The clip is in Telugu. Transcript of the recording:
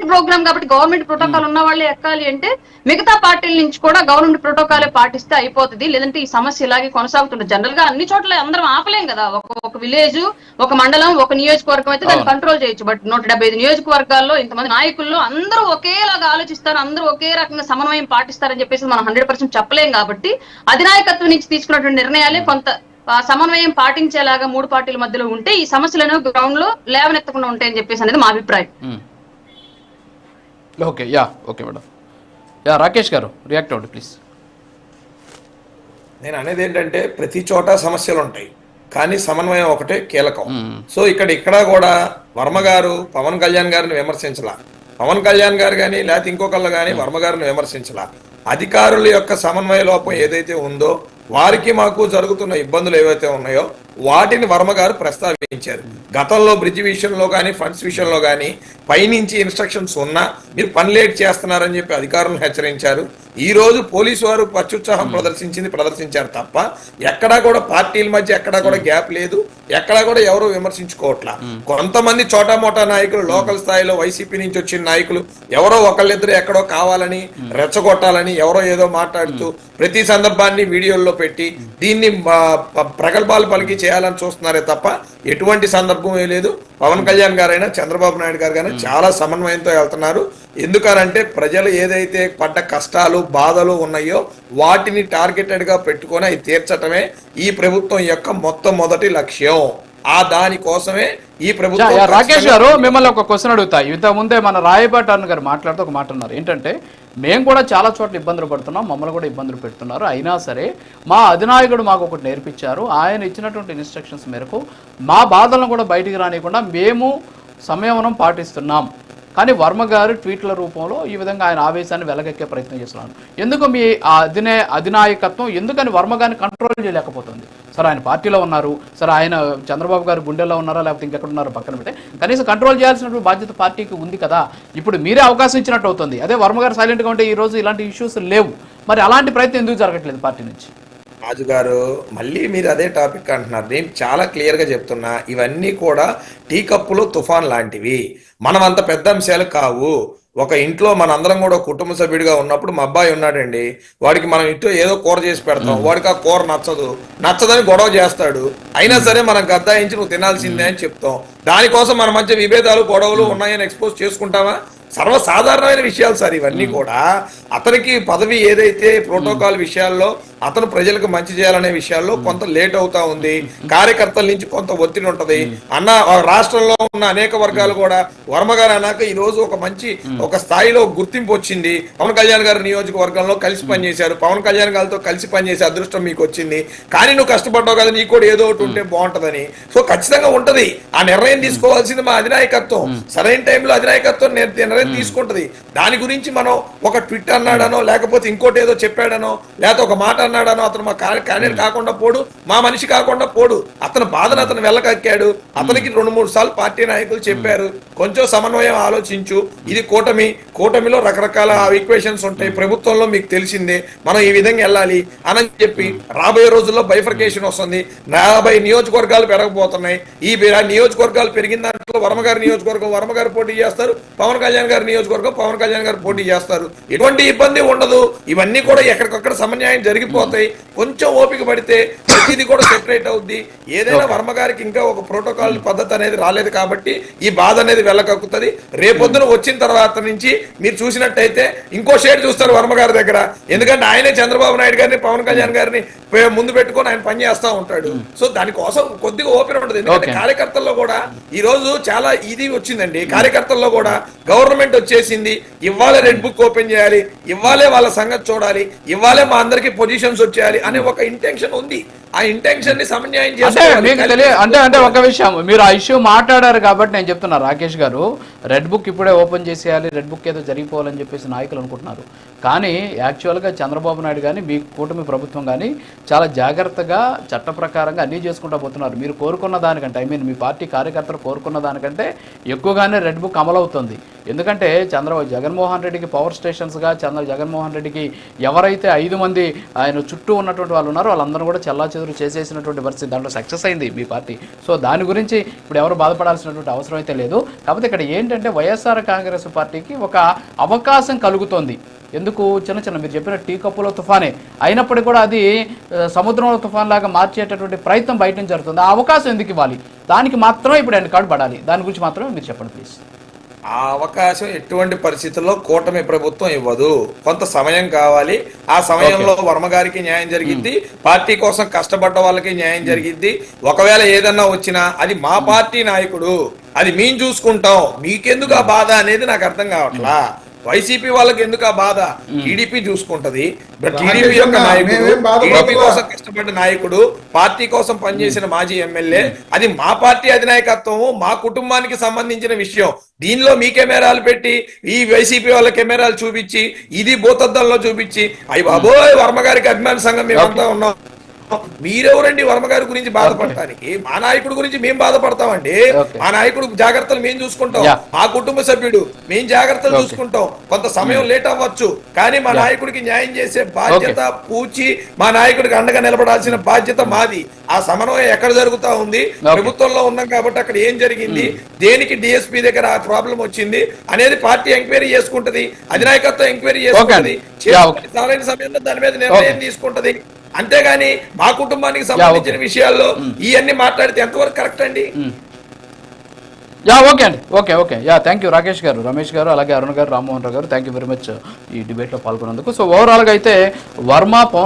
ప్రోగ్రామ్ కాబట్టి గవర్నమెంట్ ప్రోటోకాల్ ఉన్న వాళ్ళే ఎక్కాలి అంటే మిగతా పార్టీల నుంచి కూడా గవర్నమెంట్ ప్రోటోకాలే పాటిస్తే అయిపోతుంది. లేదంటే ఈ సమస్య ఇలాగే కొనసాగుతుంది. జనరల్ గా అన్ని చోట్ల అందరం ఆపలేం కదా. ఒక విలేజ్, ఒక మండలం, ఒక నియోజకవర్గం అయితే దాన్ని కంట్రోల్ చేయొచ్చు. బట్ 175 నియోజకవర్గాల్లో ఇంతమంది నాయకుల్లో అందరూ ఒకేలాగా ఆలోచిస్తారు, అందరూ ఒకే రకంగా సమన్వయం పాటిస్తారని చెప్పేసి మనం 100% చెప్పలేం. కాబట్టి అధినాయకత్వం నుంచి తీసుకున్నటువంటి నిర్ణయాలే కొంత సమన్వయం పాటించేలాగా 3 పార్టీల మధ్యలో ఉంటే ఈ సమస్యలను గ్రౌండ్ లో లేవనెత్తకుండా ఉంటాయని చెప్పేసి అనేది మా అభిప్రాయం. Okay okay madam. రాకేష్ గారు రియాక్ట్ అవ్వండి ప్లీజ్. నేను అనేది ఏంటంటే ప్రతి చోట సమస్యలు ఉంటాయి, కానీ సమన్వయం ఒకటే కీలకం. సో ఇక్కడ కూడా వర్మ గారు పవన్ కళ్యాణ్ గారిని విమర్శించలా, పవన్ కళ్యాణ్ గారు కానీ లేకపోతే ఇంకొకళ్ళు కానీ వర్మ గారిని విమర్శించలా. అధికారుల యొక్క సమన్వయ లోపం ఏదైతే ఉందో, వారికి మాకు జరుగుతున్న ఇబ్బందులు ఏవైతే ఉన్నాయో వాటిని వర్మ గారు ప్రస్తావించారు. గతంలో బ్రిడ్జ్ విషయంలో కానీ ఫండ్స్ విషయంలో కానీ పైనుంచి ఇన్స్ట్రక్షన్స్ ఉన్నా మీరు పని లేట్ చేస్తున్నారని చెప్పి అధికారులను హెచ్చరించారు. ఈ రోజు పోలీసు వారు పత్యుత్సాహం ప్రదర్శించారు తప్ప ఎక్కడా కూడా పార్టీల మధ్య ఎక్కడా కూడా గ్యాప్ లేదు, ఎక్కడా కూడా ఎవరు విమర్శించుకోవట్లా. కొంతమంది చోటా మోటా నాయకులు, లోకల్ స్థాయిలో వైసీపీ నుంచి వచ్చిన నాయకులు ఎవరో ఒకళ్ళిద్దరు ఎక్కడో కావాలని రెచ్చగొట్టాలని ఎవరో ఏదో మాట్లాడుతూ ప్రతి సందర్భాన్ని వీడియోల్లో పెట్టి దీన్ని ప్రగల్భాలు పలికి చేయాలని చూస్తున్నారే తప్ప ఎటువంటి సందర్భమే లేదు. పవన్ కళ్యాణ్ గారైనా చంద్రబాబు నాయుడు గారు కానీ చాలా సమన్వయంతో వెళ్తున్నారు. ఎందుకనంటే ప్రజలు ఏదైతే పడ్డ కష్టాలు బాధలు ఉన్నాయో వాటిని టార్గెటెడ్ గా పెట్టుకొని అవి తీర్చటమే ఈ ప్రభుత్వం యొక్క మొట్టమొదటి లక్ష్యం. దానికోసమే ఈ ప్రభుత్వం. రాకేష్ గారు మిమ్మల్ని ఒక క్వశ్చన్ అడుగుతా. ఇంత ముందే మన రాయబాటి అన్న గారు మాట్లాడుతూ ఒక మాట అన్నారు ఏంటంటే, మేము కూడా చాలా చోట్ల ఇబ్బందులు పడుతున్నాం, మమ్మల్ని కూడా ఇబ్బందులు పెడుతున్నారు, అయినా సరే మా అధినాయకుడు మాకు ఒకటి నేర్పించారు, ఆయన ఇచ్చినటువంటి ఇన్స్ట్రక్షన్స్ మేరకు మా బాధలను కూడా బయటికి రానియకుండా మేము సంయమనం పాటిస్తున్నాం. కానీ వర్మ గారు ట్వీట్ల రూపంలో ఈ విధంగా ఆయన ఆవేశాన్ని వెలగెక్కే ప్రయత్నం చేస్తున్నారు. ఎందుకు మీ అధినాయకత్వం ఎందుకని వర్మ గారిని కంట్రోల్ చేయలేకపోతుంది? సరే ఆయన పార్టీలో ఉన్నారు, సరే ఆయన చంద్రబాబు గారు గుండెల్లో ఉన్నారా లేకపోతే ఇంకెక్కడ ఉన్నారో పక్కన పెడితే కనీసం కంట్రోల్ చేయాల్సినటువంటి బాధ్యత పార్టీకి ఉంది కదా. ఇప్పుడు మీరే అవకాశం ఇచ్చినట్టు అవుతుంది. అదే వర్మ గారు సైలెంట్గా ఉంటే ఈ రోజు ఇలాంటి ఇష్యూస్ లేవు. మరి అలాంటి ప్రయత్నం ఎందుకు జరగట్లేదు పార్టీ నుంచి? రాజు గారు మళ్ళీ మీరు అదే టాపిక్ అంటున్నారు. నేను చాలా క్లియర్గా చెప్తున్నా, ఇవన్నీ కూడా టీ కప్పులో తుఫాన్ లాంటివి, మనం అంత పెద్ద అంశాలు కావు. ఒక ఇంట్లో మనందరం కూడా కుటుంబ సభ్యుడిగా ఉన్నప్పుడు మా అబ్బాయి ఉన్నాడండి, వాడికి మనం ఇంట్లో ఏదో కూర చేసి పెడతాం, వాడికి ఆ కూర నచ్చదని గొడవ చేస్తాడు, అయినా సరే మనం గద్దాయించి నువ్వు తినాల్సిందే అని చెప్తాం. దానికోసం మన మధ్య విభేదాలు గొడవలు ఉన్నాయని ఎక్స్పోజ్ చేసుకుంటామా? సర్వసాధారణమైన విషయాలు సార్ ఇవన్నీ కూడా. అతనికి పదవి ఏదైతే ప్రోటోకాల్ విషయాల్లో అతను ప్రజలకు మంచి చేయాలనే విషయాల్లో కొంత లేట్ అవుతా ఉంది. కార్యకర్తల నుంచి కొంత ఒత్తిడి ఉంటది. రాష్ట్రంలో ఉన్న అనేక వర్గాలు కూడా వర్మ గారు అన్నాక ఈ రోజు ఒక స్థాయిలో గుర్తింపు వచ్చింది. పవన్ కళ్యాణ్ గారి నియోజకవర్గంలో కలిసి పనిచేశారు, పవన్ కళ్యాణ్ గారితో కలిసి పనిచేసే అదృష్టం మీకు వచ్చింది. కానీ నువ్వు కష్టపడ్డావు కదా, నీకు కూడా ఏదో ఒకటి ఉంటే బాగుంటదని. సో ఖచ్చితంగా ఉంటది. ఆ నిర్ణయం తీసుకోవాల్సింది మా అధినాయకత్వం. సరైన టైంలో అధినాయకత్వం నిర్ణయం తీసుకుంటది. దాని గురించి మనం ఒక ట్విట్ అన్నాడనో లేకపోతే ఇంకోటి ఏదో చెప్పాడనో లేకపోతే ఒక మాట అన్నాడనో అతను మా క్యాండిడేట్ కాకుండా పోడు, మా మనిషి కాకుండా పోడు. అతని బాధను అతను వెళ్ళకక్కాడు. అతనికి 2-3 సార్లు పార్టీ నాయకులు చెప్పారు, కొంచెం సమన్వయం ఆలోచించు, ఇది కూటమిలో రకరకాల ఈక్వేషన్స్ ఉంటాయి, ప్రభుత్వంలో మీకు తెలిసిందే, మనం ఈ విధంగా వెళ్ళాలి అని చెప్పి రాబోయే రోజుల్లో బైఫర్కేషన్ వస్తుంది. 50 నియోజకవర్గాలు పెరగబోతున్నాయి. ఈ నియోజకవర్గాలు పెరిగిన దాంట్లో వర్మ గారి నియోజకవర్గం వర్మ గారు పోటీ చేస్తారు, పవన్ కళ్యాణ్ గారి నియోజకవర్గం పవన్ కళ్యాణ్ గారు పోటీ చేస్తారు. ఎటువంటి ఇబ్బంది ఉండదు. ఇవన్నీ కూడా ఎక్కడికక్కడ సమన్యాయం జరిగిపోతాయి. కొంచెం ఓపిక పడితే ప్రతిదీ కూడా సెపరేట్ అవుద్ది. ఏదైనా వర్మ గారికి ఇంకా ఒక ప్రోటోకాల్ పద్ధతి అనేది రాలేదు కాబట్టి ఈ బాధ అనేది వెళ్ళకక్కుతుంది. రేపొద్దున వచ్చిన తర్వాత నుంచి మీరు చూసినట్టయితే ఇంకో షేడ్ చూస్తారు వర్మ గారి దగ్గర. ఎందుకంటే ఆయనే చంద్రబాబు నాయుడు గారిని పవన్ కళ్యాణ్ గారిని ముందు పెట్టుకొని ఆయన పని చేస్తా ఉంటాడు. సో దానికోసం కొద్దిగా ఓపెన్ ఉంటుంది. ఎందుకంటే కార్యకర్తల్లో కూడా ఈ రోజు చాలా ఇది వచ్చిందండి. కార్యకర్తల్లో కూడా గవర్నమెంట్ వచ్చేసింది, ఇవ్వాలే రెడ్ బుక్ ఓపెన్ చేయాలి, ఇవ్వాలే వాళ్ళ సంగతి చూడాలి, ఇవ్వాలే మా అందరికి పొజిషన్స్ వచ్చేయాలి అనే ఒక ఇంటెన్షన్ ఉంది. ఆ ఇంటెన్షన్ ని సమన్వయం అంటే ఒక విషయం మీరు ఆ ఇష్యూ మాట్లాడారు కాబట్టి నేను చెప్తున్నా, రాకేష్ గారు రెడ్ బుక్ ఇప్పుడే ఓపెన్ చేసేయాలి, రెడ్ బుక్ ఏదో జరిగిపోవాలని చెప్పేసి నాయకులు అనుకుంటున్నారు. కానీ యాక్చువల్గా చంద్రబాబు నాయుడు కానీ మీ కూటమి ప్రభుత్వం కానీ చాలా జాగ్రత్తగా చట్ట ప్రకారంగా అన్నీ చేసుకుంటూ పోతున్నారు. మీరు కోరుకున్న దానికంటే మీ పార్టీ కార్యకర్తలు కోరుకున్న దానికంటే ఎక్కువగానే రెడ్ బుక్ అమలవుతుంది. ఎందుకంటే జగన్మోహన్ రెడ్డికి పవర్ స్టేషన్స్గా జగన్మోహన్ రెడ్డికి ఎవరైతే 5 మంది ఆయన చుట్టూ ఉన్నటువంటి వాళ్ళు ఉన్నారో వాళ్ళందరూ కూడా చెల్లాచెదురు చేసేసినటువంటి పరిస్థితి, దాంట్లో సక్సెస్ అయింది మీ పార్టీ. సో దాని గురించి ఇప్పుడు ఎవరు బాధపడాల్సినటువంటి అవసరం అయితే లేదు. కాకపోతే ఇక్కడ ఏంటంటే వైఎస్ఆర్ కాంగ్రెస్ పార్టీకి ఒక అవకాశం కలుగుతోంది. ఎందుకు చిన్న మీరు చెప్పిన టీ కప్పులో తుఫానే అయినప్పటికీ కూడా అది సముద్రంలో తుఫాన్ లాగా మార్చేటటువంటి ప్రయత్నం బయట నుంచి జరుగుతుంది. ఆ అవకాశం ఎందుకు ఇవ్వాలి? దానికి మాత్రమే ఇప్పుడు ఎండ్ కార్డు పడాలి. దాని గురించి మాత్రమే మీరు చెప్పండి ప్లీజ్. ఆ అవకాశం ఎటువంటి పరిస్థితుల్లో కూటమి ప్రభుత్వం ఇవ్వదు. కొంత సమయం కావాలి. ఆ సమయంలో వర్మ గారికి న్యాయం జరిగిద్ది, పార్టీ కోసం కష్టపడ్డ వాళ్ళకి న్యాయం జరిగిద్ది. ఒకవేళ ఏదన్నా వచ్చినా అది మా పార్టీ నాయకుడు, అది మేము చూసుకుంటాం, మీకెందుకు ఆ బాధ అనేది నాకు అర్థం కావట్లా. వైసీపీ వాళ్ళకి ఎందుకు ఆ బాధ? టీడీపీ చూసుకుంటది. టీడీపీ యొక్క నాయకుడు, టీడీపీ కోసం కష్టపడ్డ నాయకుడు, పార్టీ కోసం పనిచేసిన మాజీ ఎమ్మెల్యే, అది మా పార్టీ అధినాయకత్వం, మా కుటుంబానికి సంబంధించిన విషయం. దీనిలో మీ కెమెరాలు పెట్టి ఈ వైసీపీ వాళ్ళ కెమెరాలు చూపించి ఇది భూతద్దంలో చూపించి అయ్యి బాబోయ్ వర్మ గారికి అభిమాన సంఘం మేమంతా ఉన్నాం, మీరెవరండి వర్మ గారి గురించి బాధపడటానికి? మా నాయకుడి గురించి మేము బాధపడతామండి. మా నాయకుడు జాగ్రత్తలు మేము చూసుకుంటాం, మా కుటుంబ సభ్యుడు మేము జాగ్రత్తలు చూసుకుంటాం. కొంత సమయం లేట్ అవ్వచ్చు, కానీ మా నాయకుడికి న్యాయం చేసే బాధ్యత పూచి మా నాయకుడికి అండగా నిలబడాల్సిన బాధ్యత మాది. ఆ సమన్వయం ఎక్కడ జరుగుతా ఉంది? ప్రభుత్వంలో ఉన్నాం కాబట్టి అక్కడ ఏం జరిగింది, దేనికి డిఎస్పీ దగ్గర ఆ ప్రాబ్లం వచ్చింది అనేది పార్టీ ఎంక్వైరీ చేసుకుంటది, అధినాయకత్వం ఎంక్వైరీ చేసుకుంటది, సరైన సమయంలో దాని మీద నిర్ణయం తీసుకుంటది. అంతేగాని మా కుటుంబానికి సంబంధించిన విషయాల్లో ఇవన్నీ మాట్లాడితే ఎంతవరకు కరెక్ట్ అండి? ఓకే అండి, ఓకే థ్యాంక్ యూ రాకేష్ గారు, రమేష్ గారు, అలాగే అరుణ్ గారు, రామ్మోహన్ రావు గారు, థ్యాంక్ యూ వెరీ మచ్ ఈ డిబేట్లో పాల్గొన్నందుకు. సో ఓవరాల్గా అయితే వర్మ పవన్